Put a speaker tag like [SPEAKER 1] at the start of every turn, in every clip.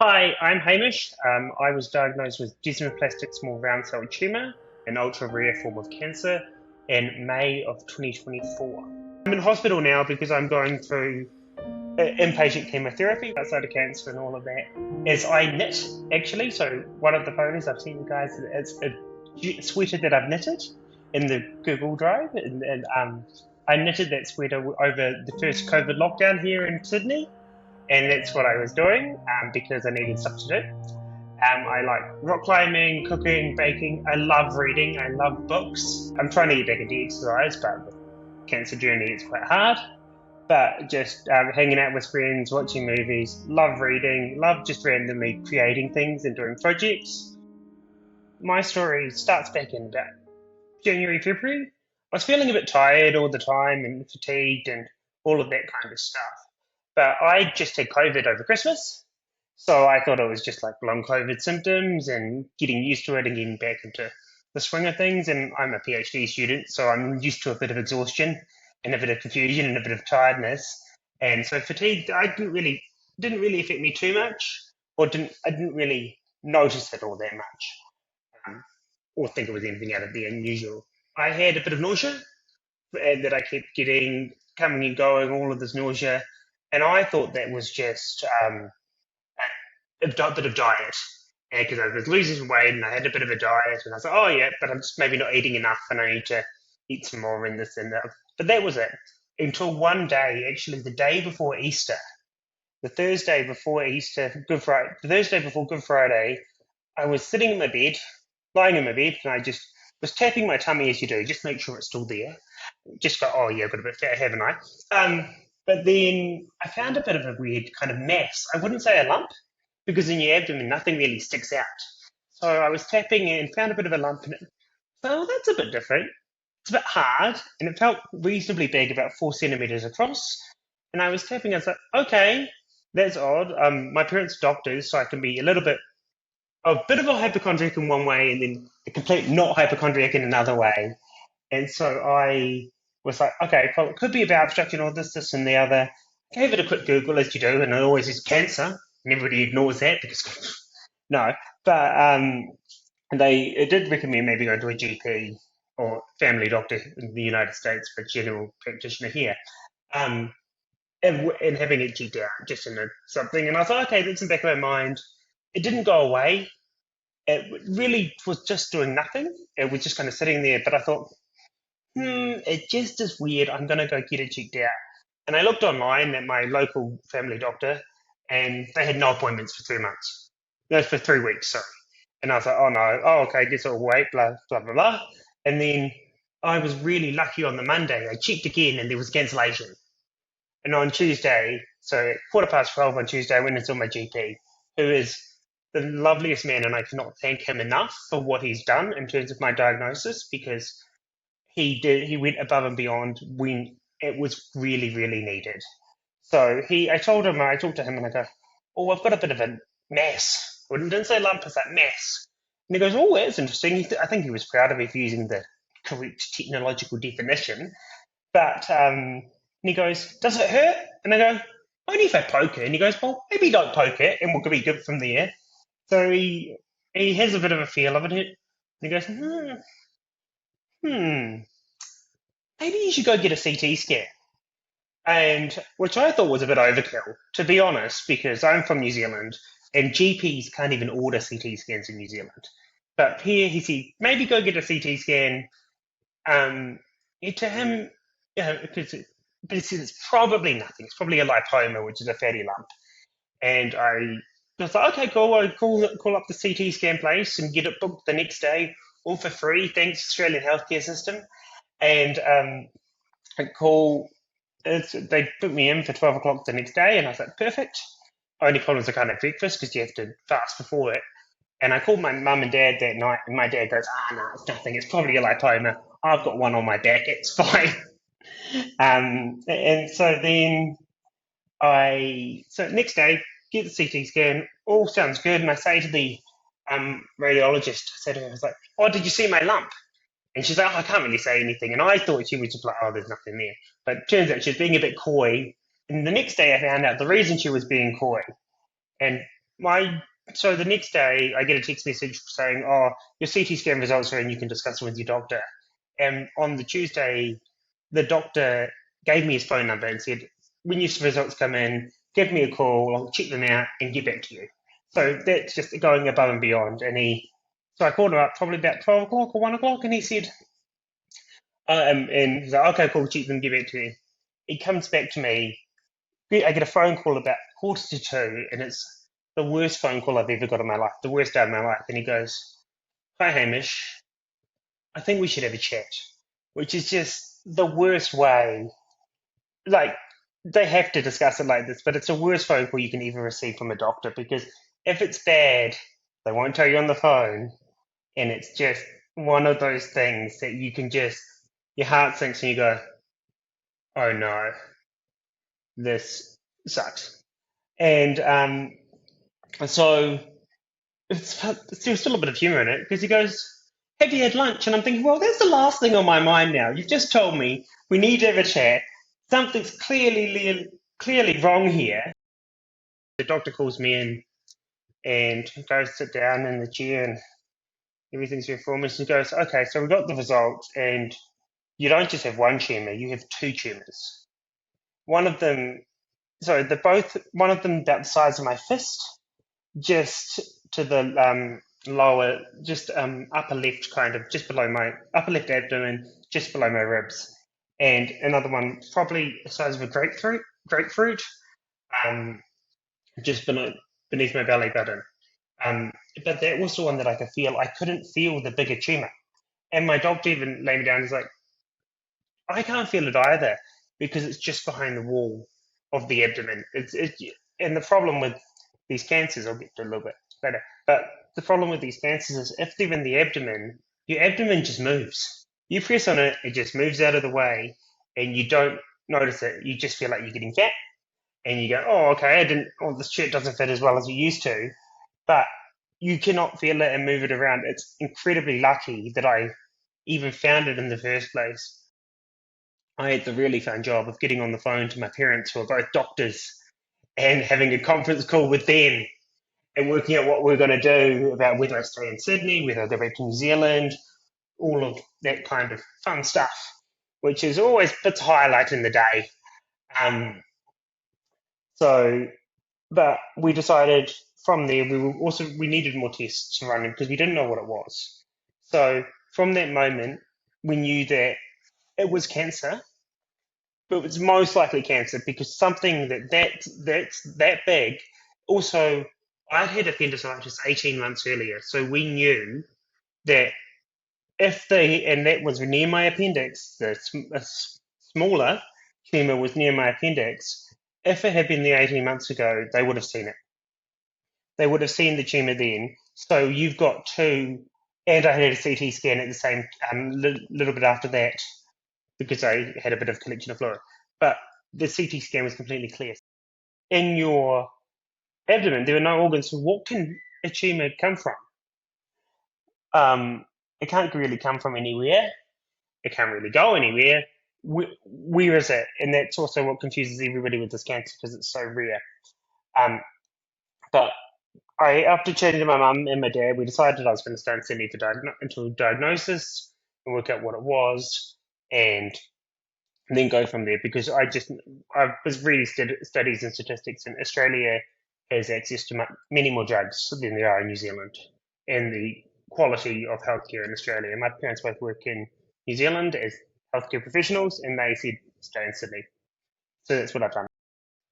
[SPEAKER 1] Hi, I'm Hamish. I was diagnosed with Desmoplastic small round cell tumor, an ultra rare form of cancer, in May of 2024. I'm in hospital now because I'm going through inpatient chemotherapy outside of cancer and all of that. As I knit, actually, so one of the photos I've seen you guys, it's a sweater that I've knitted in the Google Drive, and I knitted that sweater over the first COVID lockdown here in Sydney, and that's what I was doing because I needed stuff to do. I like rock climbing, cooking, baking. I love reading. I love books. I'm trying to get back into exercise, but with cancer journey, it's quite hard. But just hanging out with friends, watching movies, love reading, love just randomly creating things and doing projects. My story starts back in about January, February. I was feeling a bit tired all the time and fatigued and all of that kind of stuff. But I just had COVID over Christmas. So I thought it was just like long COVID symptoms and getting used to it and getting back into the swing of things. And I'm a PhD student, so I'm used to a bit of exhaustion and a bit of confusion and a bit of tiredness. And so fatigue, I didn't really affect me too much, or I didn't really notice it all that much, um, or think it was anything out of the unusual. I had a bit of nausea and that I kept getting coming and going, all of this nausea, and I thought that was just a bit of diet because I was losing some weight and I had a bit of a diet, and I was like, oh yeah, but I'm just maybe not eating enough, and I need to eat some more in this and that. But that was it until one day, actually, the day before Easter, the Thursday before Easter, the Thursday before Good Friday, I was sitting in my bed, lying in my bed, and I just was tapping my tummy as you do, just make sure it's still there. Just go, oh yeah, I've got a bit fat, haven't I? Um, but then I found a bit of a weird kind of mass. I wouldn't say a lump, because in your abdomen nothing really sticks out. So I was tapping and found a bit of a lump in it. So oh, that's a bit different. It's a bit hard, and it felt reasonably big, about 4 centimeters across. And I was tapping, I was like, okay, that's odd. My parents are doctors, so I can be a bit of a hypochondriac in one way, and then a complete not hypochondriac in another way. And so I was like, okay, well, it could be a bowel obstruction or this, and the other. Gave it a quick Google, as you do, and it always is cancer, and everybody ignores that because no. But and it did recommend maybe going to a GP or family doctor in the United States, but general practitioner here, um, and having it checked out just in something. And I thought, okay, that's in the back of my mind. It didn't go away. It really was just doing nothing. It was just kind of sitting there. But I thought, it just is weird. I'm going to go get it checked out. And I looked online at my local family doctor, and they had no appointments for 3 months. No, for 3 weeks, sorry. And I was like, oh no, oh okay, guess I'll wait, blah, blah, blah, blah. And then I was really lucky on the Monday. I checked again, and there was cancellation. And on Tuesday, so at 12:15 on Tuesday, I went and saw my GP, who is the loveliest man, and I cannot thank him enough for what he's done in terms of my diagnosis, because he went above and beyond when it was really, really needed. So I talked to him and I go, oh, I've got a bit of a mass. I didn't say lump, it's that mass. And he goes, oh, that's interesting. I think he was proud of me for using the correct technological definition. But and he goes, does it hurt? And I go, only if I poke it. And he goes, well, maybe don't poke it, and we'll be good from there. So he has a bit of a feel of it, and he goes, hmm, maybe you should go get a CT scan. And which I thought was a bit overkill, to be honest, because I'm from New Zealand and GPs can't even order CT scans in New Zealand. But here he said, maybe go get a CT scan. To him, but he says it's probably nothing. It's probably a lipoma, which is a fatty lump. And I was like, okay, cool. I call up the CT scan place and get it booked the next day, all for free, thanks Australian healthcare system. And I call they put me in for 12 o'clock the next day, and I was like, perfect. Only problem is I can't have breakfast because you have to fast before it. And I called my mum and dad that night, and my dad goes, no, it's nothing. It's probably a lipoma. I've got one on my back. It's fine. And so then so next day, get the CT scan. All sounds good. And I say to the radiologist, I said to her, I was like, oh, did you see my lump? And she's like, oh, I can't really say anything. And I thought she was just like, oh, there's nothing there. But it turns out she was being a bit coy. And the next day I found out the reason she was being coy. And So the next day, I get a text message saying, "Oh, your CT scan results are in. You can discuss them with your doctor." And on the Tuesday, the doctor gave me his phone number and said, "When your results come in, give me a call. I'll check them out and get back to you." So that's just going above and beyond. So I called him up probably about 12 o'clock or 1 o'clock, and he said, and he's like, "Okay, cool, check them, get back to me." He comes back to me. I get a phone call about 1:45, and it's the worst phone call I've ever got in my life, the worst day of my life. And he goes, "Hi, Hamish. I think we should have a chat," which is just the worst way. Like, they have to discuss it like this, but it's the worst phone call you can ever receive from a doctor, because if it's bad, they won't tell you on the phone. And it's just one of those things that you can just, your heart sinks and you go, "Oh no, this sucks." And so there's still a bit of humour in it, because he goes, "Have you had lunch?" And I'm thinking, well, that's the last thing on my mind now. You've just told me we need to have a chat. Something's clearly wrong here. The doctor calls me in and goes sit down in the chair, and everything's very formal. He goes, "Okay, so we got the results, and you don't just have one tumour, you have two tumours. One of them, one of them about the size of my fist, just to the lower, just upper left, kind of just below my upper left abdomen, just below my ribs, and another one probably the size of a grapefruit, um, just beneath my belly button. But that was the one that I could feel. I couldn't feel the bigger tumor, and my doctor even laid me down. He's like, "I can't feel it either, because it's just behind the wall of the abdomen." And the problem with these cancers, I'll get to a little bit later, but the problem with these cancers is if they're in the abdomen, your abdomen just moves. You press on it, it just moves out of the way, and you don't notice it. You just feel like you're getting fat, and you go, "Oh, okay, this shirt doesn't fit as well as it used to," but you cannot feel it and move it around. It's incredibly lucky that I even found it in the first place. I had the really fun job of getting on the phone to my parents, who are both doctors, and having a conference call with them and working out what we're going to do about whether I stay in Sydney, whether I go back to New Zealand, all of that kind of fun stuff, which is always its highlight in the day. Um, so, but we decided from there we needed more tests to run because we didn't know what it was. So from that moment, we knew that it was cancer, but it's most likely cancer because something that's that big. Also, I'd had appendicitis 18 months earlier, so we knew that and that was near my appendix, a smaller tumor was near my appendix. If it had been there 18 months ago, they would have seen it. They would have seen the tumor then. So you've got two, and I had a CT scan at the same little bit after that, because I had a bit of collection of fluid. But the CT scan was completely clear. In your abdomen, there are no organs. So what can a tumor come from? It can't really come from anywhere. It can't really go anywhere. Where is it? And that's also what confuses everybody with this cancer, because it's so rare. But after chatting to my mum and my dad, we decided I was going to stay in Sydney until diagnosis and work out what it was, and then go from there, because I was reading studies and statistics, and Australia has access to many more drugs than there are in New Zealand, and the quality of healthcare in Australia. My parents both work in New Zealand as healthcare professionals, and they said stay in Sydney. So that's what I've done.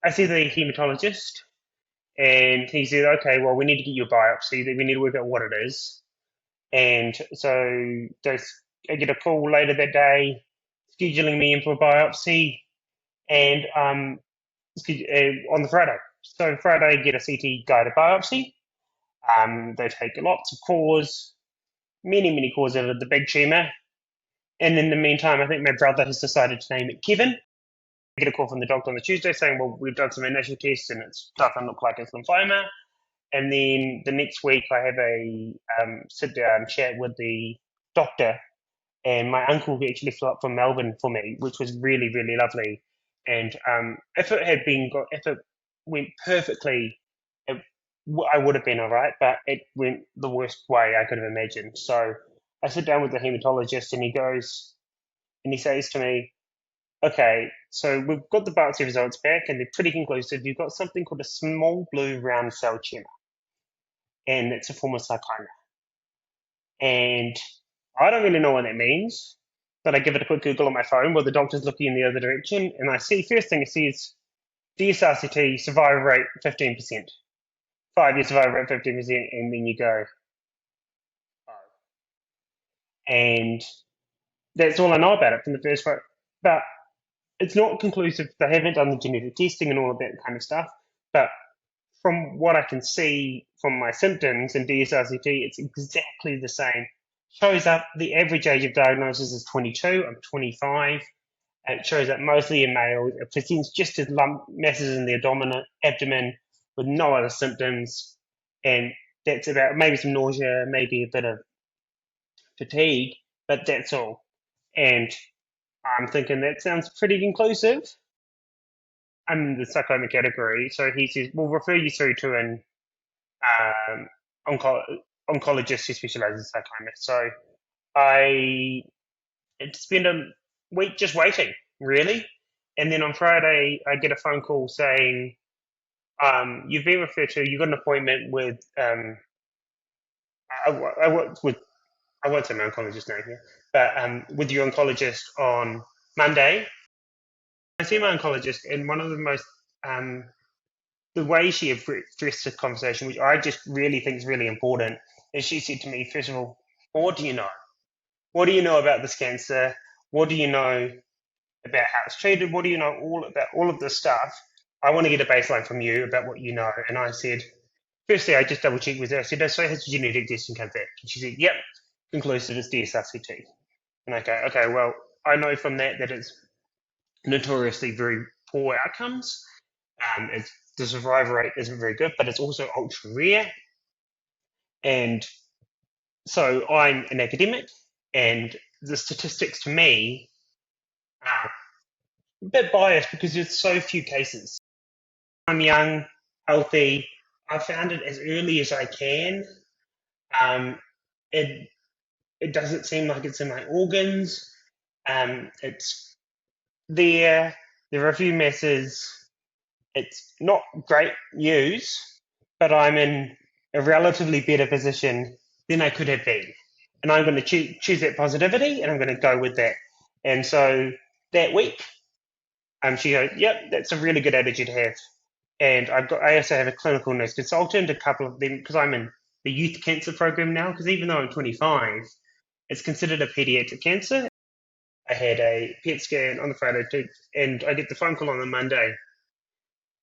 [SPEAKER 1] I see the hematologist, and he said, "Okay, well, we need to get you a biopsy. We need to work out what it is." And so I get a call later that day, scheduling me in for a biopsy, and on the Friday. So Friday, I get a CT guided biopsy. They take lots of cores, many cores out of the big tumour. And in the meantime, I think my brother has decided to name it Kevin. I get a call from the doctor on the Tuesday saying, "Well, we've done some initial tests and it doesn't look like it's lymphoma." And then the next week, I have a sit down chat with the doctor, and my uncle actually flew up from Melbourne for me, which was really lovely. And if it went perfectly, I would have been all right, but it went the worst way I could have imagined. So I sit down with the hematologist, and he says to me, "Okay, so we've got the biopsy results back, and they're pretty conclusive. You've got something called a small blue round cell tumor, and it's a form of sarcoma." And I don't really know what that means, but I give it a quick Google on my phone while the doctor's looking in the other direction, and I see first thing it says DSRCT survival rate 15%, 5 year survival rate 15%, and then you go, oh. And that's all I know about it from the first part. But it's not conclusive. They haven't done the genetic testing and all of that kind of stuff. But from what I can see from my symptoms in DSRCT, it's exactly the same. Shows up, the average age of diagnosis is 22. I'm 25. It shows up mostly in males. It presents just as lump masses in the abdomen with no other symptoms. And that's about maybe some nausea, maybe a bit of fatigue, but that's all. And I'm thinking that sounds pretty conclusive. I'm in the sarcoma category, so he says, "We'll refer you through to an um, oncologist who specializes in sarcoma." So I had to spend a week just waiting, really. And then on Friday, I get a phone call saying, "You've been referred to. You've got an appointment with." I worked with. I won't say my oncologist name here, but with your oncologist on Monday. I see my oncologist, and one of the most the way she addressed the conversation, which I just really think is really important, is she said to me, first of all, "What do you know? What do you know about this cancer? What do you know about how it's treated? What do you know all about all of this stuff? I want to get a baseline from you about what you know." And I said, firstly, I just double checked with her. I said, "So has the genetic testing come back?" And she said, "Yep, conclusive, it's DSRCT." And I go, "Okay, well, I know from that it's notoriously very poor outcomes. The survival rate isn't very good, but it's also ultra rare. And so I'm an academic, and the statistics to me are a bit biased because there's so few cases. I'm young, healthy. I found it as early as I can. Um, it it doesn't seem like it's in my organs. It's there. There are a few messes. It's not great news, but I'm in a relatively better position than I could have been. And I'm going to choose that positivity, and I'm going to go with that. And so that week, she goes, "Yep, that's a really good attitude to have." And I also have a clinical nurse consultant, a couple of them, because I'm in the youth cancer program now, because even though I'm 25, it's considered a pediatric cancer. I had a PET scan on the Friday, and I get the phone call on the Monday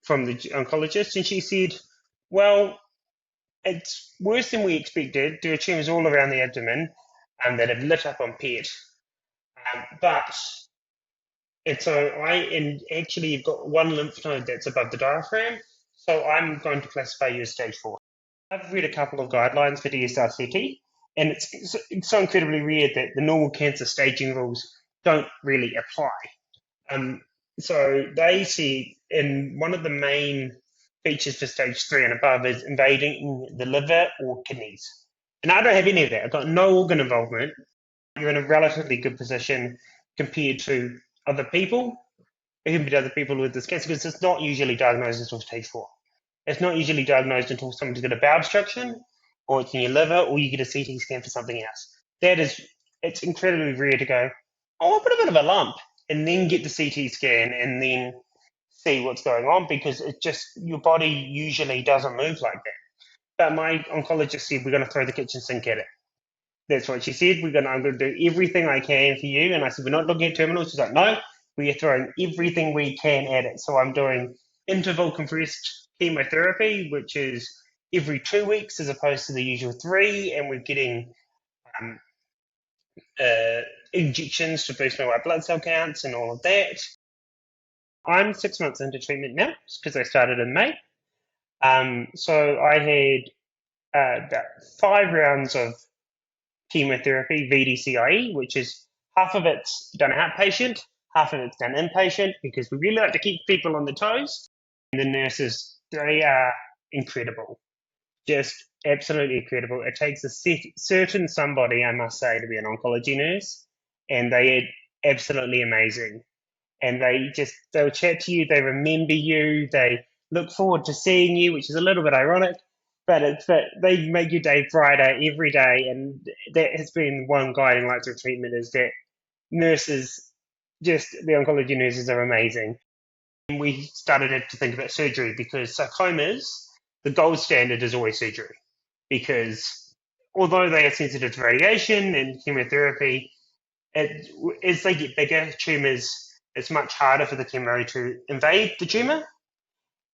[SPEAKER 1] from the oncologist, and she said, "Well, it's worse than we expected. There are tumours all around the abdomen that have lit up on PET, but and actually you've got one lymph node that's above the diaphragm, so I'm going to classify you as stage 4." I've read a couple of guidelines for DSRCT, and it's so incredibly rare that the normal cancer staging rules don't really apply. So they see in one of the main features for stage 3 and above is invading the liver or kidneys. And I don't have any of that. I've got no organ involvement. You're in a relatively good position compared to other people, compared to other people with this cancer, because it's not usually diagnosed until stage 4. It's not usually diagnosed until somebody's got a bowel obstruction, or it's in your liver, or you get a CT scan for something else. It's incredibly rare to go, "Oh, I've got a bit of a lump," and then get the CT scan and then see what's going on, because your body usually doesn't move like that. But my oncologist said, "We're going to throw the kitchen sink at it." That's what she said. I'm going to do everything I can for you. And I said, "We're not looking at terminal." She's like, "No, we are throwing everything we can at it." So I'm doing interval compressed chemotherapy, which is every 2 weeks as opposed to the usual 3. And we're getting um, injections to boost my white blood cell counts and all of that. I'm 6 months into treatment now because I started in May. So I had about 5 rounds of chemotherapy, VDCIE, which is half of it's done outpatient, half of it's done inpatient, because we really like to keep people on their toes. And the nurses, they are incredible. just absolutely incredible. It takes a certain somebody, I must say, to be an oncology nurse, and they are absolutely amazing. And they'll chat to you, they remember you, they look forward to seeing you, which is a little bit ironic, but they make your day brighter every day. And that has been one guiding light of treatment, is that nurses, just the oncology nurses are amazing. And we started to think about surgery because sarcomas, the gold standard is always surgery. Because although they are sensitive to radiation and chemotherapy, as they get bigger, tumours, it's much harder for the chemo to invade the tumour.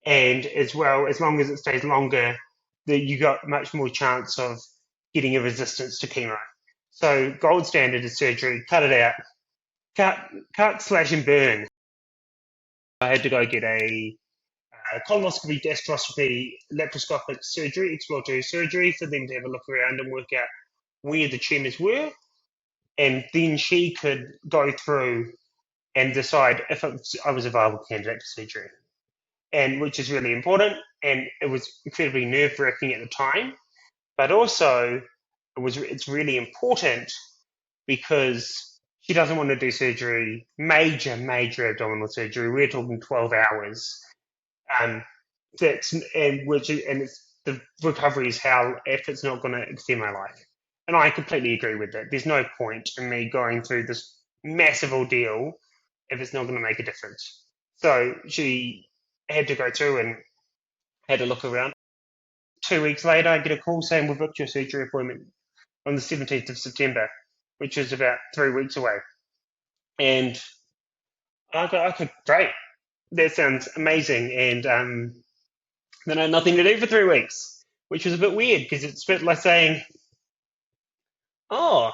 [SPEAKER 1] And as well, as long as it stays longer, you got much more chance of getting a resistance to chemo. So gold standard is surgery. Cut it out. Cut, slash, and burn. I had to go get a colonoscopy, gastroscopy, laparoscopic surgery, exploratory surgery, for them to have a look around and work out where the tumours were. And then she could go through and decide if I was a viable candidate for surgery, and which is really important. And it was incredibly nerve-wracking at the time, but also it's really important because she doesn't want to do surgery, major abdominal surgery. We're talking 12 hours. The recovery is hell if it's not going to extend my life. And I completely agree with that. There's no point in me going through this massive ordeal if it's not going to make a difference. So she had to go through and had a look around. 2 weeks later, I get a call saying we've booked your surgery appointment on the 17th of September, which is about 3 weeks away. And I go, okay, great. That sounds amazing. And then I had nothing to do for 3 weeks, which was a bit weird because it's a bit like saying, oh,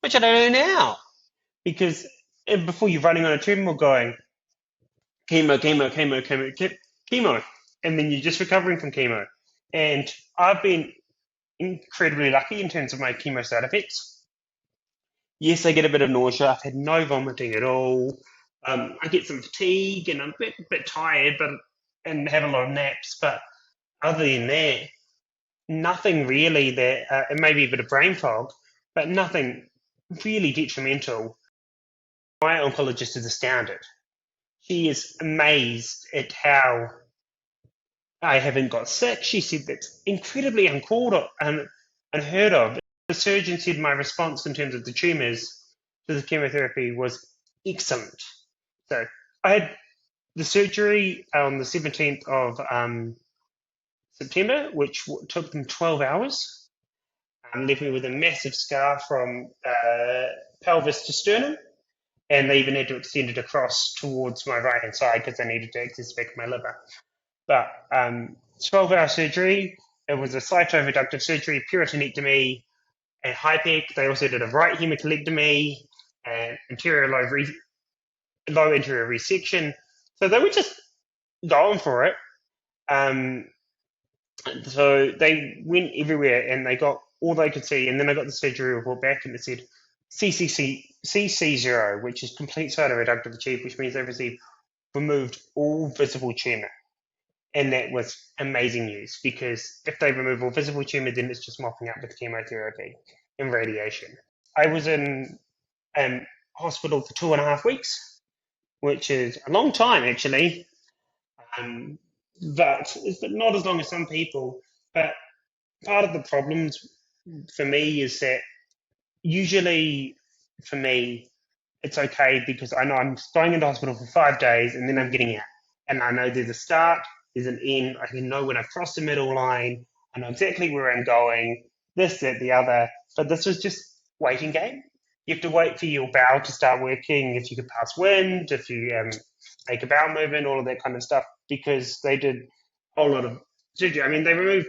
[SPEAKER 1] what should I do now? Because before you're running on a treadmill going, chemo, and then you're just recovering from chemo. And I've been incredibly lucky in terms of my chemo side effects. Yes, I get a bit of nausea. I've had no vomiting at all. I get some fatigue and I'm a bit tired, and have a lot of naps. But other than that, nothing really that, it may be a bit of brain fog, but nothing really detrimental. My oncologist is astounded. She is amazed at how I haven't got sick. She said that's incredibly unheard of. The surgeon said my response in terms of the tumours to the chemotherapy was excellent. So I had the surgery on the 17th of September, which took them 12 hours, left me with a massive scar from pelvis to sternum, and they even had to extend it across towards my right-hand side because they needed to access back my liver. But 12-hour surgery, it was a cytoreductive surgery, peritonectomy, and HIPEC. They also did a right hemicolectomy and low anterior resection. So they were just going for it. So they went everywhere and they got all they could see. And then I got the surgery report back and it said CC0, which is complete cytoreductive achieved, which means they've removed all visible tumour. And that was amazing news because if they remove all visible tumour, then it's just mopping up with chemotherapy and radiation. I was in hospital for 2.5 weeks, which is a long time actually, but not as long as some people. But part of the problems for me is that usually for me, it's okay because I know I'm going into hospital for 5 days and then I'm getting out. And I know there's a start, there's an end. I can know when I've crossed the middle line. I know exactly where I'm going, this, that, the other. But this was just waiting game. You have to wait for your bowel to start working, if you could pass wind, if you make a bowel movement, all of that kind of stuff, because they did a whole lot of surgery. I mean, they removed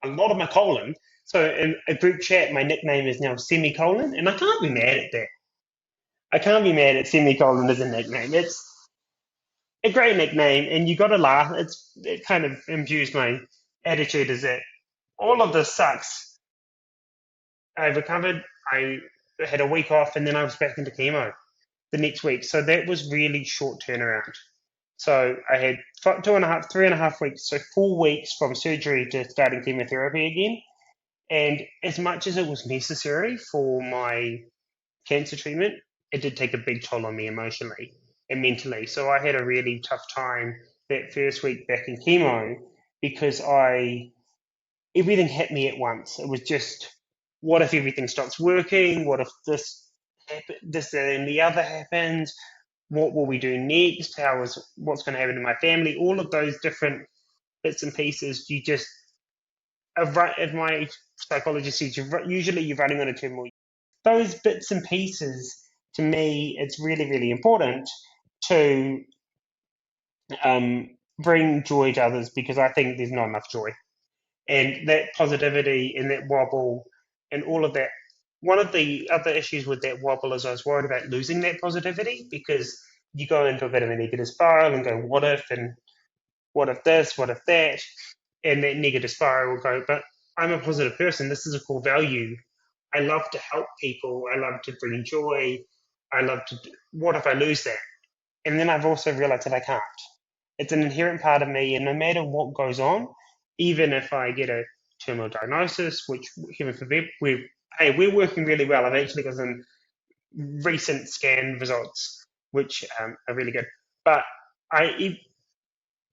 [SPEAKER 1] a lot of my colon. So in a group chat, my nickname is now Semicolon, and I can't be mad at that. I can't be mad at Semicolon as a nickname. It's a great nickname, and you got to laugh. It kind of imbues my attitude is that all of this sucks. I recovered. I had a week off, and then I was back into chemo the next week. So that was really short turnaround. So I had 3.5 weeks, so 4 weeks from surgery to starting chemotherapy again. And as much as it was necessary for my cancer treatment, it did take a big toll on me emotionally and mentally. So I had a really tough time that first week back in chemo because everything hit me at once. It was just, what if everything stops working? What if this and the other happens? What will we do next? What's going to happen to my family? All of those different bits and pieces. As my psychologist says, usually you're running on a treadmill. Those bits and pieces, to me, it's really, really important to bring joy to others, because I think there's not enough joy. And that positivity and that wobble and all of that. One of the other issues with that wobble is I was worried about losing that positivity, because you go into a bit of a negative spiral and go, what if, and what if this, what if that, and that negative spiral will go, but I'm a positive person. This is a core value. I love to help people. I love to bring joy. What if I lose that? And then I've also realized that I can't. It's an inherent part of me, and no matter what goes on, even if I get a terminal diagnosis, which, heaven forbid, we're working really well. I've actually got some recent scan results, which are really good. But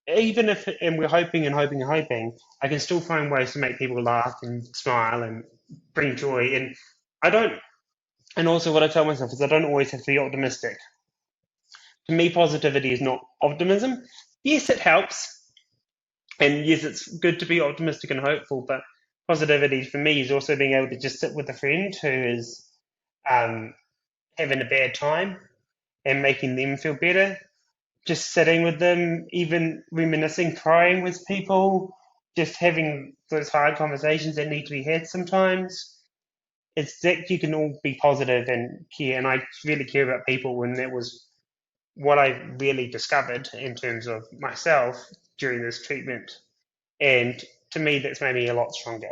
[SPEAKER 1] even if, and we're hoping and hoping and hoping, I can still find ways to make people laugh and smile and bring joy. And also what I tell myself is I don't always have to be optimistic. To me, positivity is not optimism. Yes, it helps. And yes, it's good to be optimistic and hopeful, but positivity for me is also being able to just sit with a friend who is having a bad time and making them feel better. Just sitting with them, even reminiscing, crying with people, just having those hard conversations that need to be had sometimes. It's that you can all be positive and care, and I really care about people, and that was what I really discovered in terms of myself during this treatment. And to me, that's made me a lot stronger.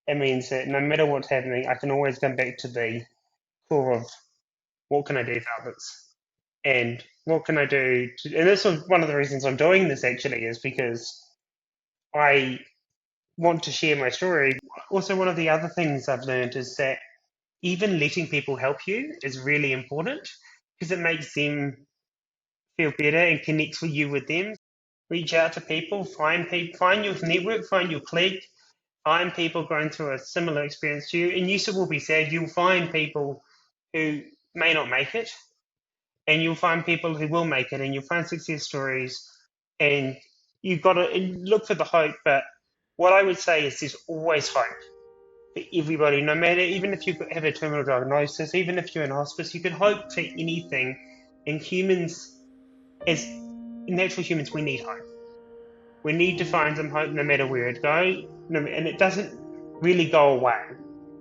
[SPEAKER 1] It means that no matter what's happening, I can always come back to the core of what can I do for others, and what can I do and this was one of the reasons I'm doing this, actually, is because I want to share my story. Also, one of the other things I've learned is that even letting people help you is really important, because it makes them feel better and connects with you with them. Reach out to people, find your network, find your clique, find people going through a similar experience to you. And you will be sad. You'll find people who may not make it, and you'll find people who will make it, and you'll find success stories, and you've got to look for the hope. But what I would say is there's always hope for everybody, no matter, even if you have a terminal diagnosis, even if you're in hospice, you can hope for anything. And humans, as natural humans, we need hope. We need to find some hope no matter where it goes, and it doesn't really go away.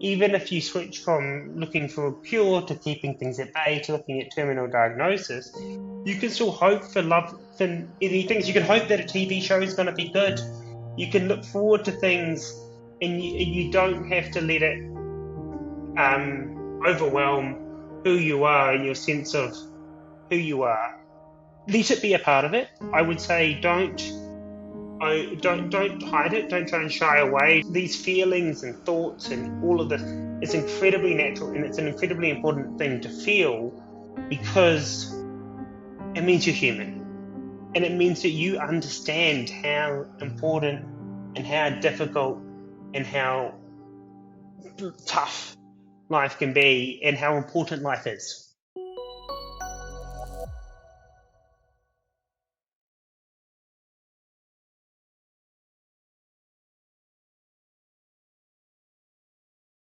[SPEAKER 1] Even if you switch from looking for a cure to keeping things at bay to looking at terminal diagnosis, you can still hope for love and any things. You can hope that a TV show is going to be good. You can look forward to things, and you don't have to let it overwhelm who you are and your sense of who you are. Let it be a part of it. I would say don't hide it. Don't try and shy away. These feelings and thoughts and all of this, it's incredibly natural, and it's an incredibly important thing to feel, because it means you're human, and it means that you understand how important and how difficult and how tough life can be, and how important life is.